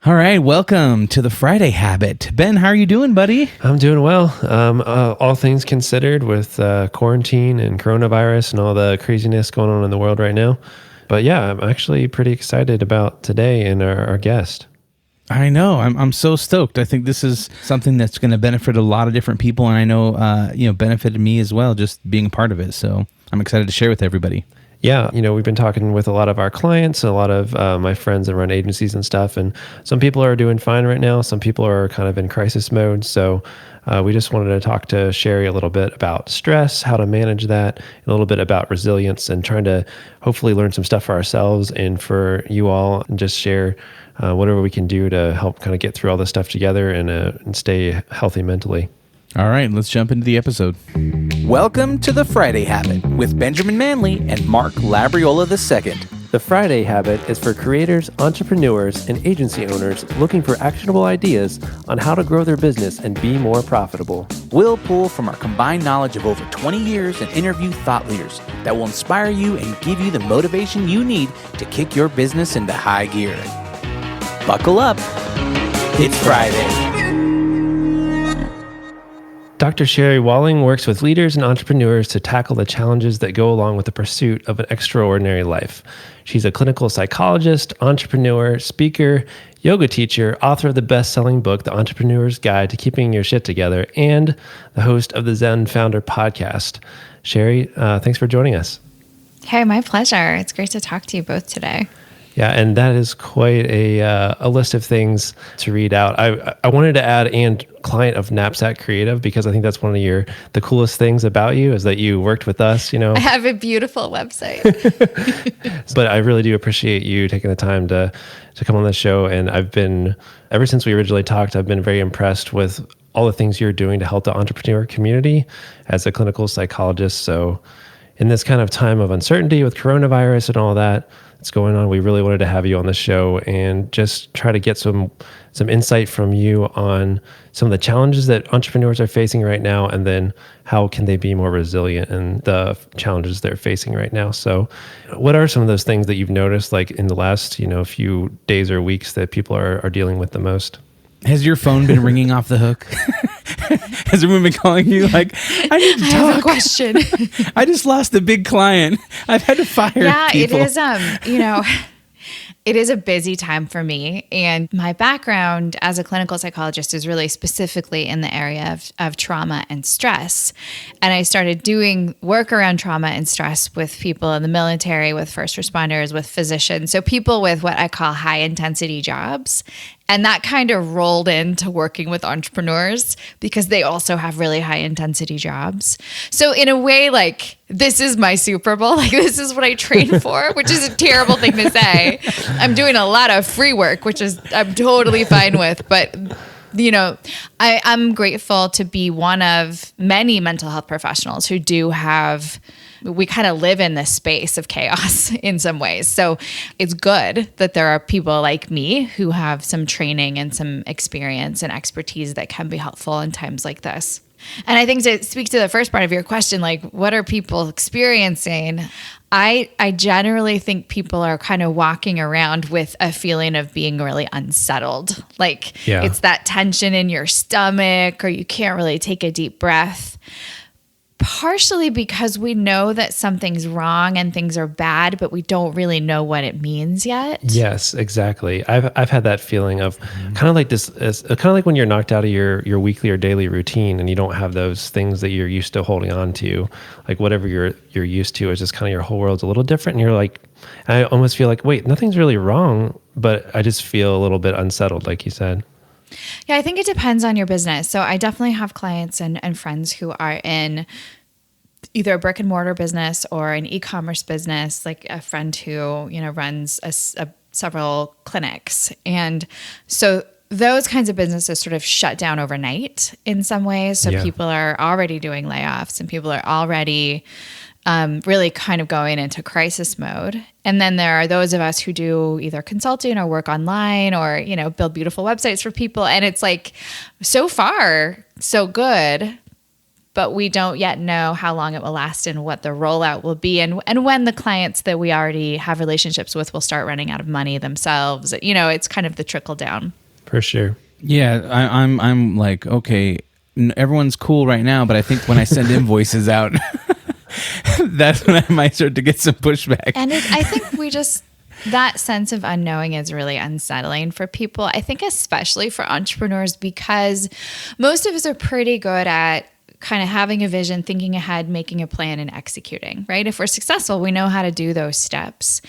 All right, welcome to the Friday Habit. Ben, how are you doing, buddy? I'm doing well. All things considered with quarantine and coronavirus and all the craziness going on in the world right now. But yeah, I'm actually pretty excited about today and our guest. I know. I'm so stoked. I think this is something that's going to benefit a lot of different people, and I know benefited me as well, just being a part of it. So I'm excited to share with everybody. Yeah, we've been talking with a lot of our clients, a lot of my friends that run agencies and stuff, and some people are doing fine right now. Some people are kind of in crisis mode. So we just wanted to talk to Sherry a little bit about stress, how to manage that, and a little bit about resilience, and trying to hopefully learn some stuff for ourselves and for you all, and just share whatever we can do to help kind of get through all this stuff together and stay healthy mentally. All right, let's jump into the episode. Welcome to the Friday Habit with Benjamin Manley and Mark Labriola II. The Friday Habit is for creators, entrepreneurs, and agency owners looking for actionable ideas on how to grow their business and be more profitable. We'll pull from our combined knowledge of over 20 years and interview thought leaders that will inspire you and give you the motivation you need to kick your business into high gear. Buckle up. It's Friday. Dr. Sherry Walling works with leaders and entrepreneurs to tackle the challenges that go along with the pursuit of an extraordinary life. She's a clinical psychologist, entrepreneur, speaker, yoga teacher, author of the best-selling book, The Entrepreneur's Guide to Keeping Your Shit Together, and the host of the Zen Founder podcast. Sherry, thanks for joining us. Hey, my pleasure. It's great to talk to you both today. Yeah, and that is quite a list of things to read out. I wanted to add and client of Knapsack Creative, because I think that's one of the coolest things about you is that you worked with us. I have a beautiful website. But I really do appreciate you taking the time to come on the show. And ever since we originally talked, I've been very impressed with all the things you're doing to help the entrepreneur community as a clinical psychologist. So in this kind of time of uncertainty with coronavirus and all that that's going on, we really wanted to have you on the show and just try to get some insight from you on some of the challenges that entrepreneurs are facing right now, and then how can they be more resilient in the challenges they're facing right now. So what are some of those things that you've noticed, like in the last few days or weeks, that people are dealing with the most? Has your phone been ringing off the hook? Has everyone been calling you like, I need to talk? I have a question. I just lost a big client. I've had to fire people. It is, it is a busy time for me. And my background as a clinical psychologist is really specifically in the area of trauma and stress. And I started doing work around trauma and stress with people in the military, with first responders, with physicians. So people with what I call high intensity jobs. And that kind of rolled into working with entrepreneurs because they also have really high intensity jobs. So in a way, like, this is my Super Bowl. Like, this is what I train for, which is a terrible thing to say. I'm doing a lot of free work, which I'm totally fine with. But, I'm grateful to be one of many mental health professionals who do have... We kind of live in this space of chaos in some ways. So it's good that there are people like me who have some training and some experience and expertise that can be helpful in times like this. And I think to speak to the first part of your question, like, what are people experiencing? I generally think people are kind of walking around with a feeling of being really unsettled. Like, It's that tension in your stomach, or you can't really take a deep breath. Partially because we know that something's wrong and things are bad, but we don't really know what it means yet. Yes, exactly. I've had that feeling of kind of like this, kind of like when you're knocked out of your weekly or daily routine and you don't have those things that you're used to holding on to, like whatever you're used to is just kind of your whole world's a little different. And you're like, I almost feel like, wait, nothing's really wrong, but I just feel a little bit unsettled, like you said. Yeah, I think it depends on your business. So I definitely have clients and friends who are in either a brick and mortar business or an e-commerce business, like a friend who, runs several clinics. And so those kinds of businesses sort of shut down overnight in some ways. So people are already doing layoffs and people are already really kind of going into crisis mode. And then there are those of us who do either consulting or work online or, build beautiful websites for people. And it's like, so far, so good. but we don't yet know how long it will last and what the rollout will be, and when the clients that we already have relationships with will start running out of money themselves. It's kind of the trickle down. For sure. Yeah, I'm like, okay, everyone's cool right now, but I think when I send invoices out, that's when I might start to get some pushback. And I think that sense of unknowing is really unsettling for people. I think especially for entrepreneurs, because most of us are pretty good at kind of having a vision, thinking ahead, making a plan, and executing, right? If we're successful, we know how to do those steps.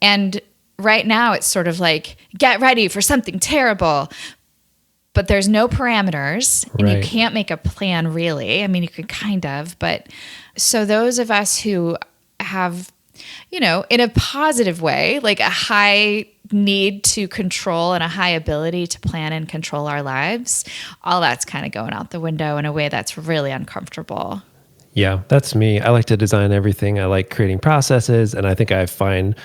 And right now it's sort of like, get ready for something terrible, but there's no parameters and you can't make a plan really. I mean, you can kind of, but so those of us who have, in a positive way, like a high need to control and a high ability to plan and control our lives, all that's kind of going out the window in a way that's really uncomfortable. Yeah, that's me. I like to design everything. I like creating processes, and I think I find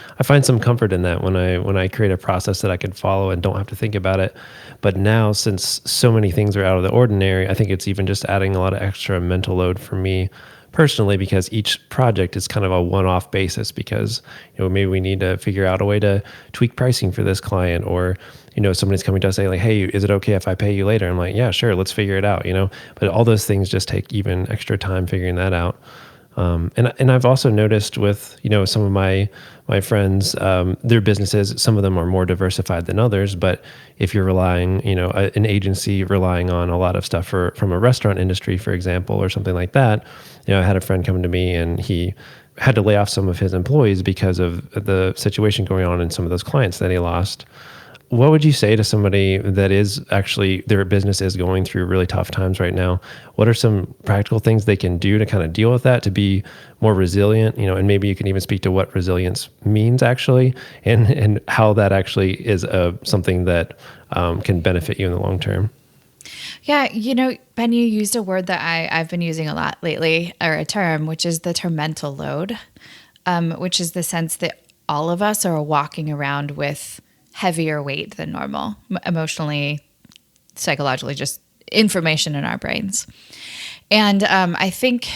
some comfort in that when I create a process that I can follow and don't have to think about it. But now, since so many things are out of the ordinary, I think it's even just adding a lot of extra mental load for me personally, because each project is kind of a one-off basis, because maybe we need to figure out a way to tweak pricing for this client, or somebody's coming to us saying like, hey, is it okay if I pay you later? I'm like, yeah, sure, let's figure it out. But all those things just take even extra time figuring that out. And I've also noticed with some of my friends, their businesses, some of them are more diversified than others. But if you're relying, an agency relying on a lot of stuff from a restaurant industry, for example, or something like that. I had a friend come to me and he had to lay off some of his employees because of the situation going on in some of those clients that he lost. What would you say to somebody that is actually, their business is going through really tough times right now? What are some practical things they can do to kind of deal with that, to be more resilient? And maybe you can even speak to what resilience means actually, and how that actually is something that can benefit you in the long term. Yeah, Ben, you used a word that I've been using a lot lately, or a term, which is the term mental load, which is the sense that all of us are walking around with heavier weight than normal, emotionally, psychologically, just information in our brains. And I think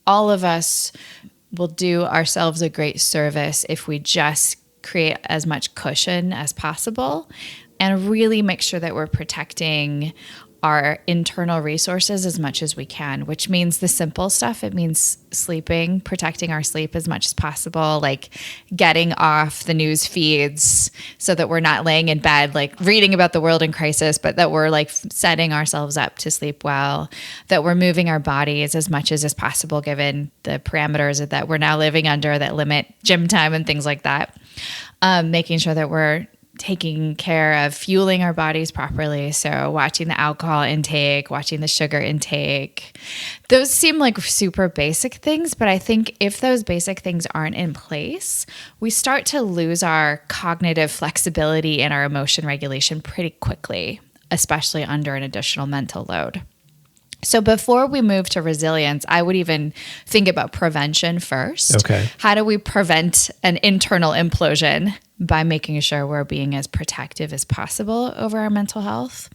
all of us will do ourselves a great service if we just create as much cushion as possible and really make sure that we're protecting our internal resources as much as we can, which means the simple stuff. It means sleeping, protecting our sleep as much as possible, like getting off the news feeds so that we're not laying in bed, like reading about the world in crisis, but that we're like setting ourselves up to sleep well, that we're moving our bodies as much as is possible given the parameters that we're now living under that limit gym time and things like that. Making sure that we're taking care of fueling our bodies properly. So watching the alcohol intake, watching the sugar intake. Those seem like super basic things, but I think if those basic things aren't in place, we start to lose our cognitive flexibility and our emotion regulation pretty quickly, especially under an additional mental load. So before we move to resilience, I would even think about prevention first. Okay. How do we prevent an internal implosion? By making sure we're being as protective as possible over our mental health.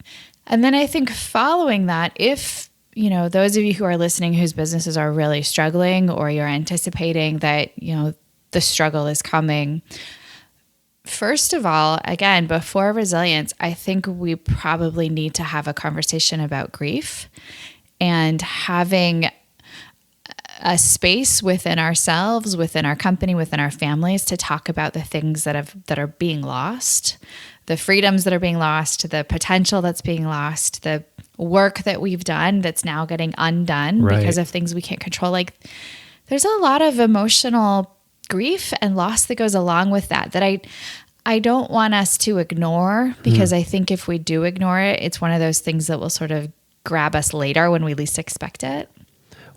And then I think following that, if, those of you who are listening whose businesses are really struggling, or you're anticipating that, the struggle is coming, first of all, again, before resilience, I think we probably need to have a conversation about grief and having a space within ourselves, within our company, within our families to talk about the things that are being lost, the freedoms that are being lost, the potential that's being lost, the work that we've done that's now getting undone because of things we can't control. Like, there's a lot of emotional grief and loss that goes along with that I don't want us to ignore, because I think if we do ignore it, it's one of those things that will sort of grab us later when we least expect it.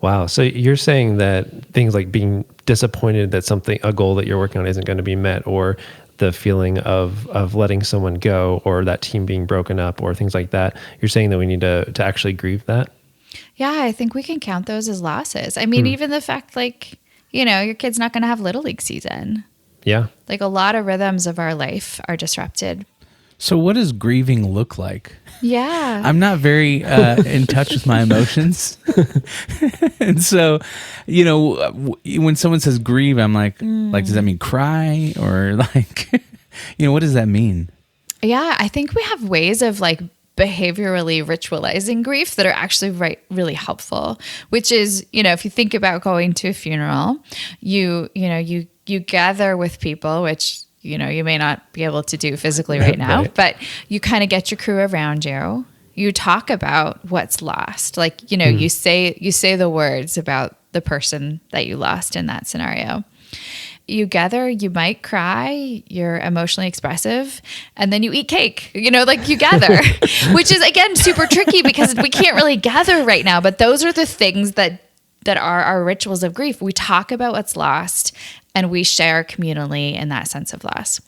Wow. So you're saying that things like being disappointed that a goal that you're working on isn't going to be met, or the feeling of letting someone go, or that team being broken up, or things like that, you're saying that we need to actually grieve that? Yeah, I think we can count those as losses. I mean, even the fact your kid's not going to have Little League season. Yeah. Like, a lot of rhythms of our life are disrupted. So what does grieving look like? Yeah. I'm not very in touch with my emotions. And so, when someone says grieve, I'm like, does that mean cry? Or like, what does that mean? Yeah, I think we have ways of like behaviorally ritualizing grief that are actually really helpful, which is, if you think about going to a funeral, you gather with people, which, you may not be able to do physically right now, Right. but you kind of get your crew around you. You talk about what's lost. Like, you say the words about the person that you lost in that scenario. You gather, you might cry, you're emotionally expressive, and then you eat cake, you gather, which is, again, super tricky because we can't really gather right now. But those are the things that are our rituals of grief. We talk about what's lost and we share communally in that sense of loss.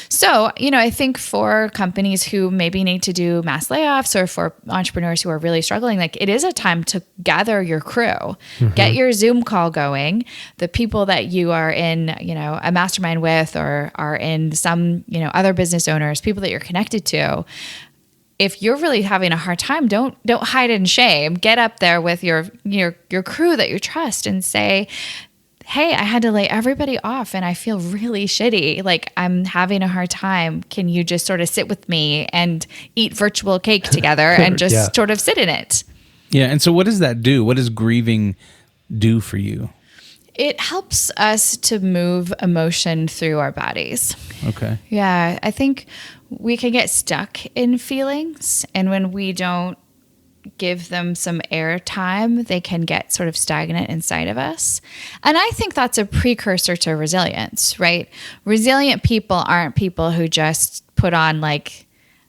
So, I think for companies who maybe need to do mass layoffs, or for entrepreneurs who are really struggling, like, it is a time to gather your crew, get your Zoom call going, the people that you are in, a mastermind with, or are in some, other business owners, people that you're connected to. If you're really having a hard time, don't hide in shame. Get up there with your crew that you trust and say, hey, I had to lay everybody off and I feel really shitty. Like, I'm having a hard time. Can you just sort of sit with me and eat virtual cake together and just sort of sit in it? Yeah. And so what does that do? What does grieving do for you? It helps us to move emotion through our bodies. Okay. Yeah. I think we can get stuck in feelings, and when we don't give them some air time, they can get sort of stagnant inside of us. And I think that's a precursor to resilience, right? Resilient people aren't people who just put on like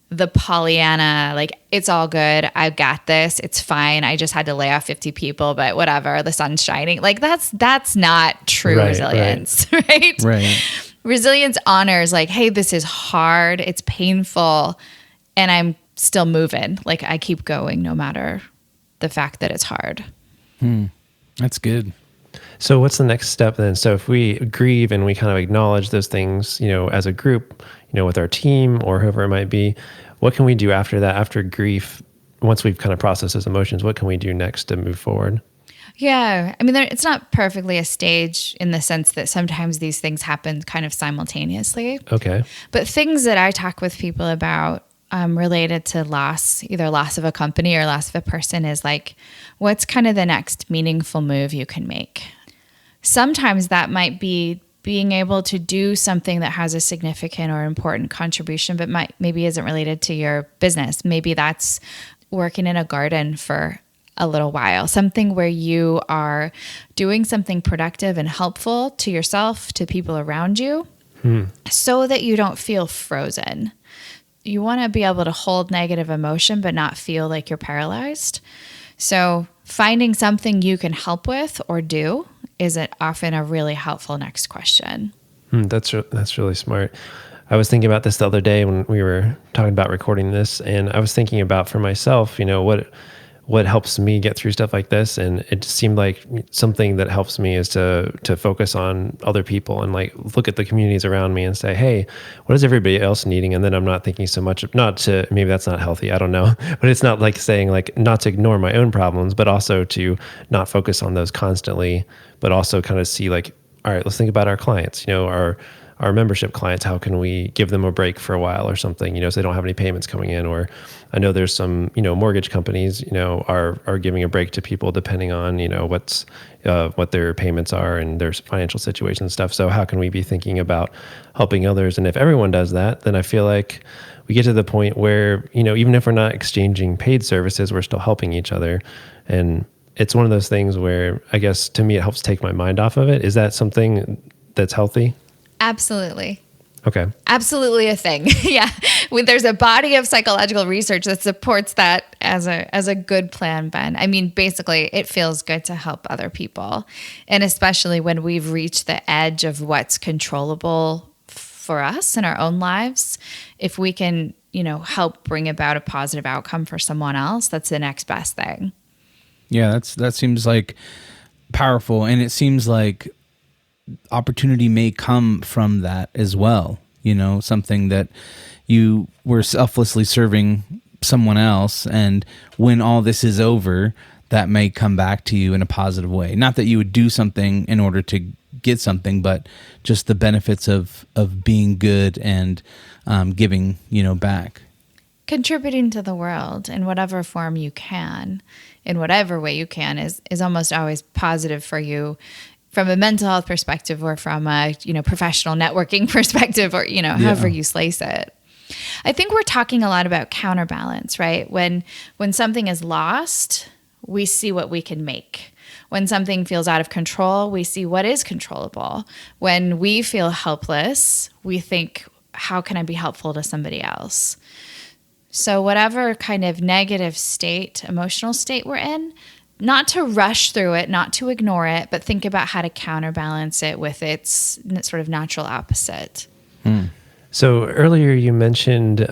the Pollyanna, like, it's all good, I've got this, it's fine, I just had to lay off 50 people, but whatever, the sun's shining. Like, that's not true resilience, right? Right. Resilience honors like, hey, this is hard, it's painful, and I'm still moving. Like, I keep going no matter the fact that it's hard. That's good. So what's the next step then? So if we grieve and we kind of acknowledge those things, as a group, with our team or whoever it might be, what can we do after that, after grief? Once we've kind of processed those emotions, what can we do next to move forward? Yeah. I mean, it's not perfectly a stage in the sense that sometimes these things happen kind of simultaneously. Okay. But things that I talk with people about related to loss, either loss of a company or loss of a person, is like, what's kind of the next meaningful move you can make? Sometimes that might be being able to do something that has a significant or important contribution, but maybe isn't related to your business. Maybe that's working in a garden for a little while, something where you are doing something productive and helpful to yourself, to people around you, so that you don't feel frozen. You want to be able to hold negative emotion, but not feel like you're paralyzed. So finding something you can help with or do is often a really helpful next question. That's really smart. I was thinking about this the other day when we were talking about recording this, and I was thinking about for myself, what helps me get through stuff like this. And it just seemed like something that helps me is to focus on other people and like look at the communities around me and say, hey, what is everybody else needing? And then I'm not thinking so much, maybe that's not healthy, I don't know, but it's not like saying like not to ignore my own problems, but also to not focus on those constantly, but also kind of see like, all right, let's think about our clients, our membership clients, how can we give them a break for a while or something, so they don't have any payments coming in? Or I know there's some, mortgage companies, are giving a break to people depending on, what their payments are and their financial situation and stuff. So how can we be thinking about helping others? And if everyone does that, then I feel like we get to the point where, even if we're not exchanging paid services, we're still helping each other. And it's one of those things where I guess to me, it helps take my mind off of it. Is that something that's healthy? Absolutely. Okay. Absolutely a thing. Yeah. There's a body of psychological research that supports that as a good plan, Ben. I mean, basically, it feels good to help other people. And especially when we've reached the edge of what's controllable for us in our own lives, if we can, help bring about a positive outcome for someone else, that's the next best thing. Yeah, that seems like powerful. And it seems like opportunity may come from that as well. Something that you were selflessly serving someone else. And when all this is over, that may come back to you in a positive way. Not that you would do something in order to get something, but just the benefits of being good and giving, back. Contributing to the world in whatever form you can, in whatever way you can, is almost always positive for you from a mental health perspective or from a, professional networking perspective or, however you slice it. I think we're talking a lot about counterbalance, right? When something is lost, we see what we can make. When something feels out of control, we see what is controllable. When we feel helpless, we think, how can I be helpful to somebody else? So whatever kind of negative state, emotional state we're in, not to rush through it, not to ignore it, but think about how to counterbalance it with its sort of natural opposite. So earlier you mentioned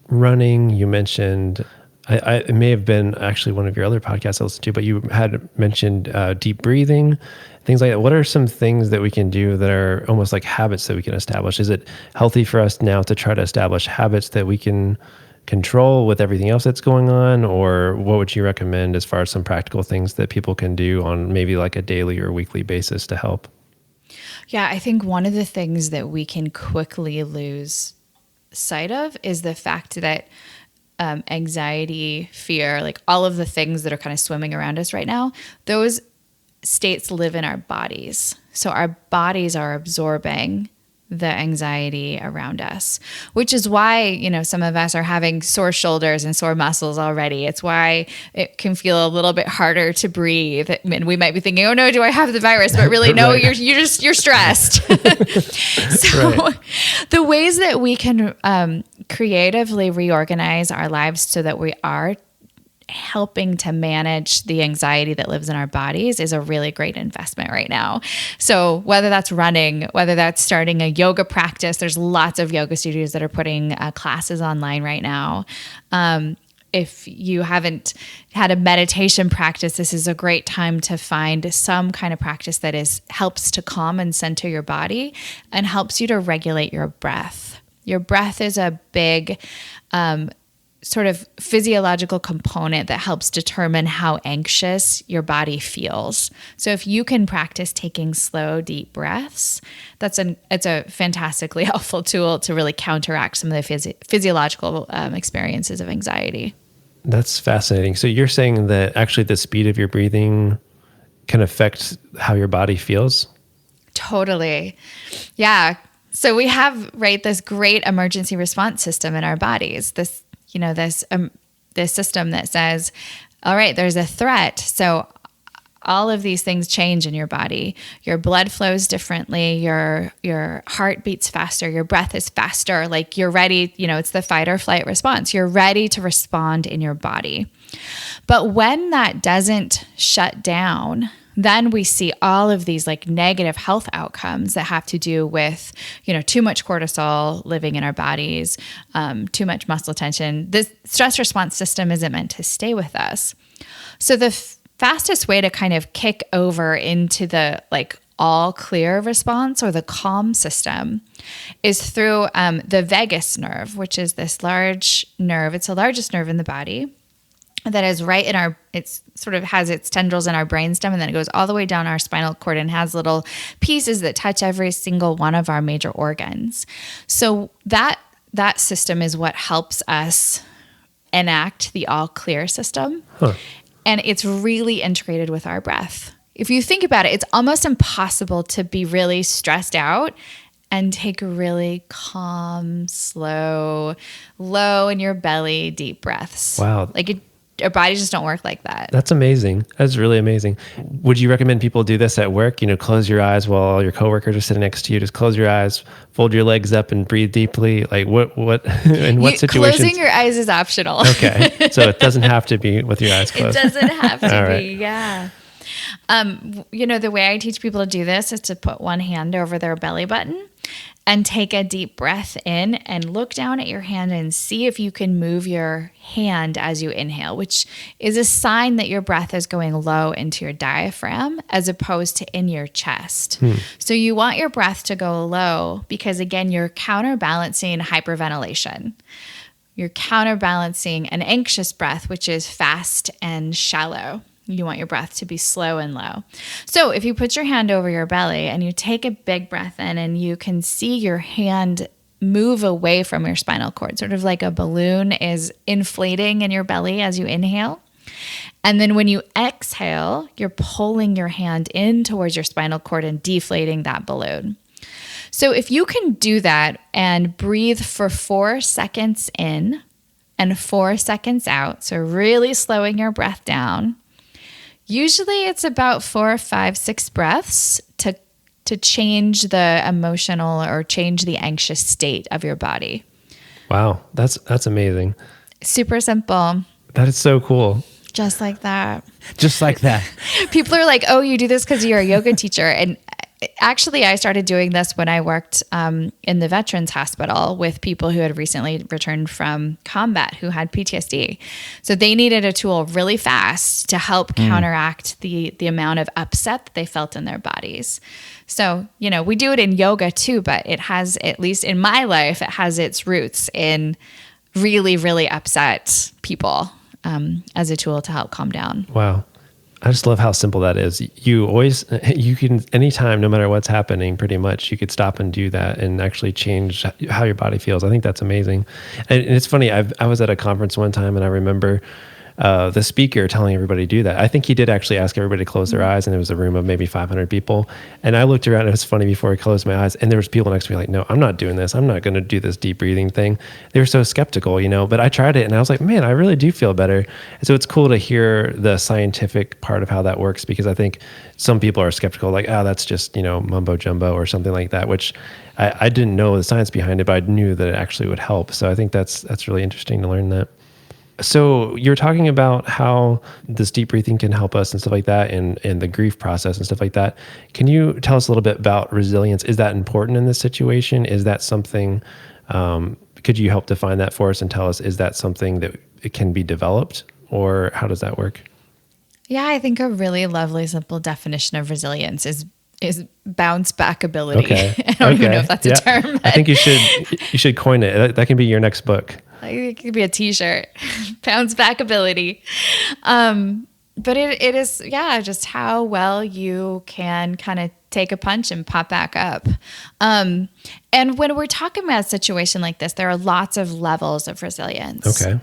running, you mentioned, it may have been actually one of your other podcasts I listened to, but you had mentioned deep breathing, things like that. What are some things that we can do that are almost like habits that we can establish? Is it healthy for us now to try to establish habits that we can control with everything else that's going on? Or what would you recommend as far as some practical things that people can do on maybe like a daily or weekly basis to help? Yeah, I think one of the things that we can quickly lose sight of is the fact that anxiety, fear, like all of the things that are kind of swimming around us right now, those states live in our bodies. So our bodies are absorbing the anxiety around us, which is why, some of us are having sore shoulders and sore muscles already. It's why it can feel a little bit harder to breathe. I mean, we might be thinking, oh no, do I have the virus? But really, no, right. you're stressed. So the ways that we can creatively reorganize our lives so that we are helping to manage the anxiety that lives in our bodies is a really great investment right now. So whether that's running, whether that's starting a yoga practice, there's lots of yoga studios that are putting classes online right now. If you haven't had a meditation practice, this is a great time to find some kind of practice that helps to calm and center your body and helps you to regulate your breath. Your breath is a big sort of physiological component that helps determine how anxious your body feels. So if you can practice taking slow, deep breaths, it's a fantastically helpful tool to really counteract some of the physiological experiences of anxiety. That's fascinating. So you're saying that actually the speed of your breathing can affect how your body feels? Totally. Yeah. So we have, this great emergency response system in our bodies. This system that says, all right, there's a threat. So all of these things change in your body. Your blood flows differently. Your heart beats faster. Your breath is faster. Like you're ready, it's the fight or flight response. You're ready to respond in your body. But when that doesn't shut down, then we see all of these like negative health outcomes that have to do with, too much cortisol living in our bodies, too much muscle tension. The stress response system isn't meant to stay with us. So the fastest way to kind of kick over into the all clear response or the calm system is through the vagus nerve, which is this large nerve. It's the largest nerve in the body. That is right in it sort of has its tendrils in our brainstem, and then it goes all the way down our spinal cord and has little pieces that touch every single one of our major organs. So that system is what helps us enact the all clear system. Huh. And it's really integrated with our breath. If you think about it, it's almost impossible to be really stressed out and take really calm, slow, low in your belly, deep breaths. Wow. Our bodies just don't work like that. That's amazing. That's really amazing. Would you recommend people do this at work? Close your eyes while all your coworkers are sitting next to you. Just close your eyes, fold your legs up and breathe deeply. Like what in what situations? Closing your eyes is optional. Okay. So it doesn't have to be with your eyes closed. It doesn't have to right. be. Yeah. The way I teach people to do this is to put one hand over their belly button and take a deep breath in and look down at your hand and see if you can move your hand as you inhale, which is a sign that your breath is going low into your diaphragm as opposed to in your chest. So you want your breath to go low because, again, you're counterbalancing hyperventilation. you're counterbalancing an anxious breath, which is fast and shallow. You want your breath to be slow and low. So if you put your hand over your belly and you take a big breath in, and you can see your hand move away from your spinal cord, sort of like a balloon is inflating in your belly as you inhale. And then when you exhale, you're pulling your hand in towards your spinal cord and deflating that balloon. So if you can do that and breathe for 4 seconds in and 4 seconds out, so really slowing your breath down, usually it's about 4, 5, 6 breaths to change the emotional or change the anxious state of your body. Wow, that's amazing. Super simple. That is so cool. Just like that. Just like that. People are like, oh, you do this because you're a yoga teacher. And actually, I started doing this when I worked in the Veterans Hospital with people who had recently returned from combat who had PTSD. So they needed a tool really fast to help counteract the amount of upset that they felt in their bodies. So, we do it in yoga too, but it has, at least in my life, it has its roots in really, really upset people as a tool to help calm down. Wow. I just love how simple that is. You can, anytime, no matter what's happening, pretty much, you could stop and do that and actually change how your body feels. I think that's amazing. And it's funny, I was at a conference one time, and I remember the speaker telling everybody to do that. I think he did actually ask everybody to close their eyes, and there was a room of maybe 500 people. And I looked around, and it was funny, before I closed my eyes, and there was people next to me like, no, I'm not doing this. I'm not going to do this deep breathing thing. They were so skeptical, but I tried it, and I was like, man, I really do feel better. And so it's cool to hear the scientific part of how that works, because I think some people are skeptical, like, oh, that's just, mumbo jumbo or something like that, which I didn't know the science behind it, but I knew that it actually would help. So I think that's really interesting to learn that. So you're talking about how this deep breathing can help us and stuff like that, and the grief process and stuff like that. Can you tell us a little bit about resilience? Is that important in this situation? Is that something, could you help define that for us and tell us, is that something that it can be developed, or how does that work? Yeah, I think a really lovely, simple definition of resilience is bounce back ability. Okay. I don't even know if that's a term. I think you should coin it. That can be your next book. It could be a t-shirt. Bounce back ability. But it is, just how well you can kind of take a punch and pop back up. And when we're talking about a situation like this, there are lots of levels of resilience. Okay.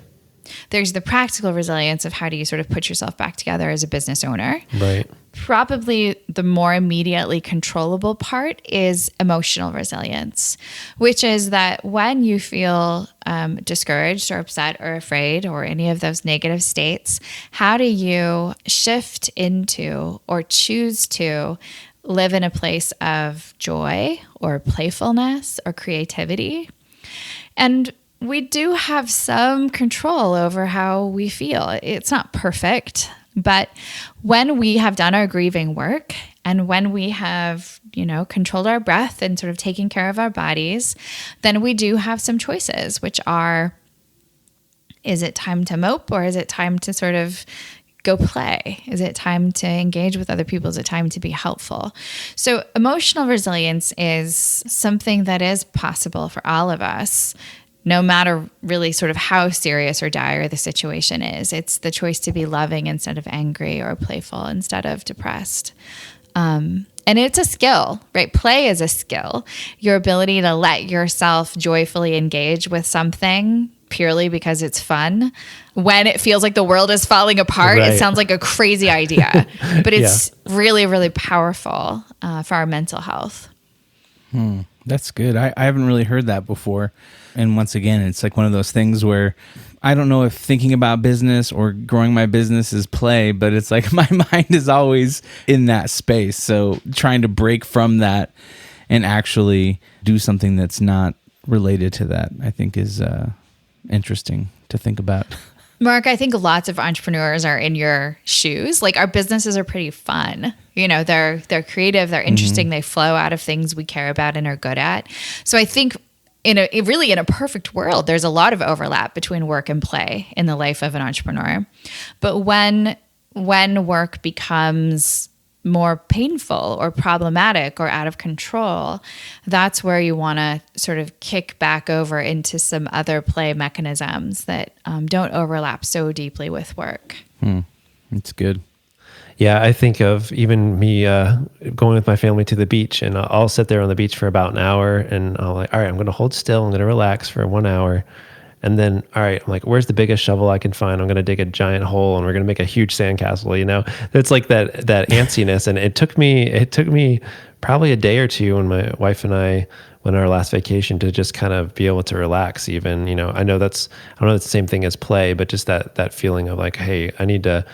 There's the practical resilience of how do you sort of put yourself back together as a business owner. Right. Probably the more immediately controllable part is emotional resilience, which is that when you feel discouraged or upset or afraid or any of those negative states, how do you shift into or choose to live in a place of joy or playfulness or creativity? And we do have some control over how we feel. It's not perfect, but when we have done our grieving work and when we have, controlled our breath and sort of taken care of our bodies, then we do have some choices, which are, is it time to mope, or is it time to sort of go play? Is it time to engage with other people? Is it time to be helpful? So emotional resilience is something that is possible for all of us, no matter really sort of how serious or dire the situation is. It's the choice to be loving instead of angry, or playful instead of depressed. And it's a skill, right? Play is a skill. Your ability to let yourself joyfully engage with something purely because it's fun when it feels like the world is falling apart. Right. It sounds like a crazy idea, but it's really, really powerful for our mental health. That's good. I haven't really heard that before. And once again, it's like one of those things where I don't know if thinking about business or growing my business is play, but it's like my mind is always in that space. So trying to break from that and actually do something that's not related to that, I think is interesting to think about. Mark, I think lots of entrepreneurs are in your shoes. Like, our businesses are pretty fun. They're creative, they're interesting, they flow out of things we care about and are good at. So I think in a perfect world, there's a lot of overlap between work and play in the life of an entrepreneur. But when work becomes more painful or problematic or out of control, that's where you want to sort of kick back over into some other play mechanisms that don't overlap so deeply with work. It's good. Yeah, I think of even me going with my family to the beach, and I'll sit there on the beach for about an hour, and I'm like, all right, I'm going to hold still. I'm going to relax for 1 hour. And then, all right, I'm like, where's the biggest shovel I can find? I'm going to dig a giant hole, and we're going to make a huge sandcastle. You know, it's like that antsiness. And it took me probably a day or two when my wife and I went on our last vacation to just kind of be able to relax. Even, you know, I know that's the same thing as play, but just that feeling of like, hey, I need to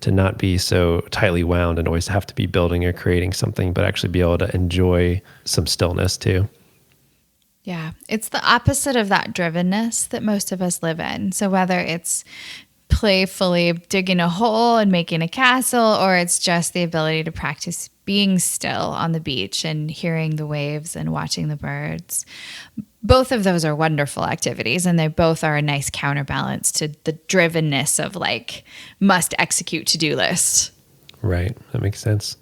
not be so tightly wound and always have to be building or creating something, but actually be able to enjoy some stillness too. Yeah, it's the opposite of that drivenness that most of us live in. So whether it's playfully digging a hole and making a castle, or it's just the ability to practice being still on the beach and hearing the waves and watching the birds, both of those are wonderful activities, and they both are a nice counterbalance to the drivenness of like must execute to-do list. Right, that makes sense.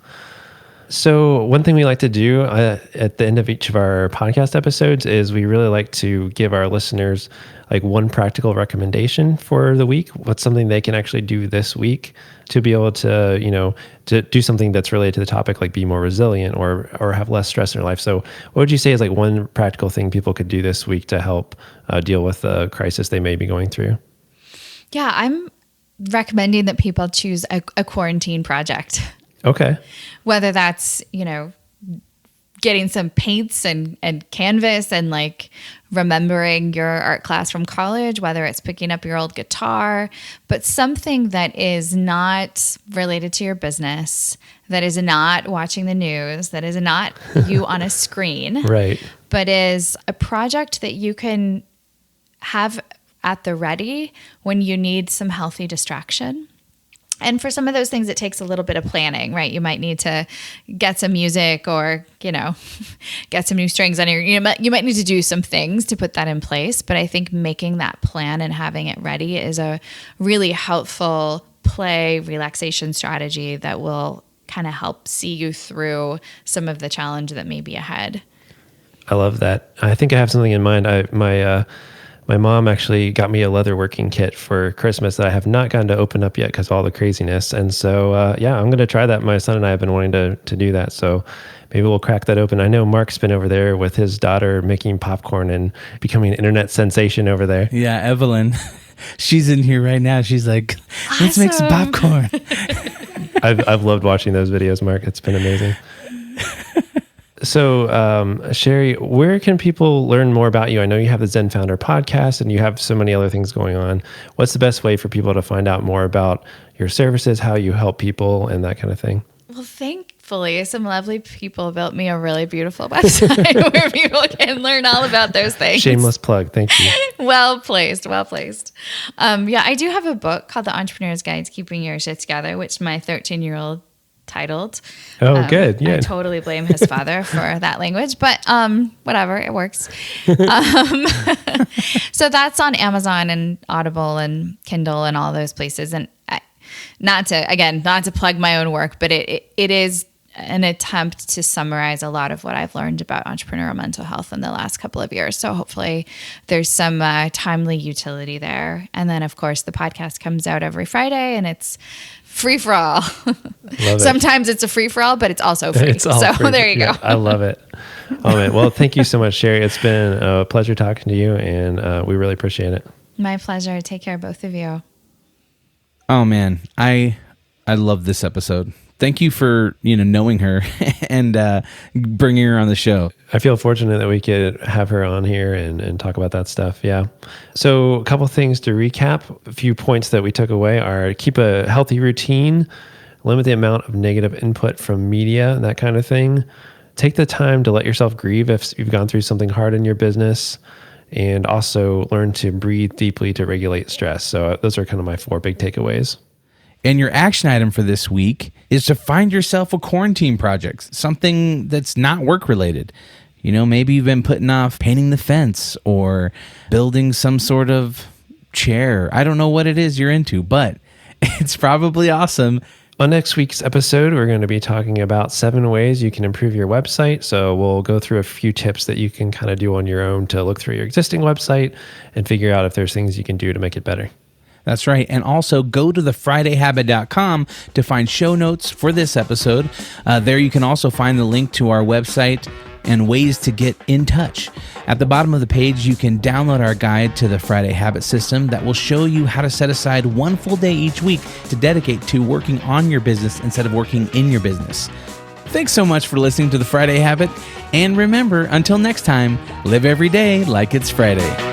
So one thing we like to do at the end of each of our podcast episodes is we really like to give our listeners like one practical recommendation for the week. What's something they can actually do this week to be able to, you know, to do something that's related to the topic, like be more resilient or have less stress in their life. So what would you say is like one practical thing people could do this week to help deal with the crisis they may be going through? Yeah, I'm recommending that people choose a quarantine project. Okay. Whether that's, you know, getting some paints and canvas and like remembering your art class from college, whether it's picking up your old guitar, but something that is not related to your business, that is not watching the news, that is not you on a screen, right? But is a project that you can have at the ready when you need some healthy distraction. And for some of those things, it takes a little bit of planning, right? You might need to get some music or, you know, get some new strings on you might need to do some things to put that in place. But I think making that plan and having it ready is a really helpful play relaxation strategy that will kind of help see you through some of the challenge that may be ahead. I love that. I think I have something in mind. My mom actually got me a leatherworking kit for Christmas that I have not gotten to open up yet because of all the craziness. And so, yeah, I'm going to try that. My son and I have been wanting to do that. So maybe we'll crack that open. I know Mark's been over there with his daughter making popcorn and becoming an internet sensation over there. Yeah, Evelyn. She's in here right now. She's like, let's make some popcorn. I've loved watching those videos, Mark. It's been amazing. So, Sherry, where can people learn more about you? I know you have the Zen Founder podcast and you have so many other things going on. What's the best way for people to find out more about your services, how you help people, and that kind of thing? Well, thankfully, some lovely people built me a really beautiful website where people can learn all about those things. Shameless plug. Thank you. Well placed. Yeah, I do have a book called The Entrepreneur's Guide to Keeping Your Shit Together, which my 13-year-old titled. Oh, good. Yeah. I totally blame his father for that language, but whatever, it works. So that's on Amazon and Audible and Kindle and all those places. And not to plug my own work, but it is an attempt to summarize a lot of what I've learned about entrepreneurial mental health in the last couple of years. So hopefully there's some timely utility there. And then, of course, the podcast comes out every Friday and it's free for all. Sometimes it's a free for all, but it's also free. It's all so free. There you go. I love it. Oh, man. Well, thank you so much, Sherry. It's been a pleasure talking to you, and we really appreciate it. My pleasure. Take care, both of you. Oh, man. I love this episode. Thank you for, knowing her and bringing her on the show. I feel fortunate that we could have her on here and talk about that stuff. Yeah. So a couple things to recap. A few points that we took away are keep a healthy routine, limit the amount of negative input from media, that kind of thing. Take the time to let yourself grieve if you've gone through something hard in your business, and also learn to breathe deeply to regulate stress. So those are kind of my 4 big takeaways. And your action item for this week is to find yourself a quarantine project, something that's not work related. Maybe you've been putting off painting the fence or building some sort of chair. I don't know what it is you're into, but it's probably awesome On next week's episode, we're going to be talking about 7 ways you can improve your website. So we'll go through a few tips that you can kind of do on your own to look through your existing website and figure out if there's things you can do to make it better. That's right. And also go to thefridayhabit.com to find show notes for this episode. There you can also find the link to our website and ways to get in touch. At the bottom of the page, you can download our guide to the Friday Habit System that will show you how to set aside one full day each week to dedicate to working on your business instead of working in your business. Thanks so much for listening to The Friday Habit. And remember, until next time, live every day like it's Friday.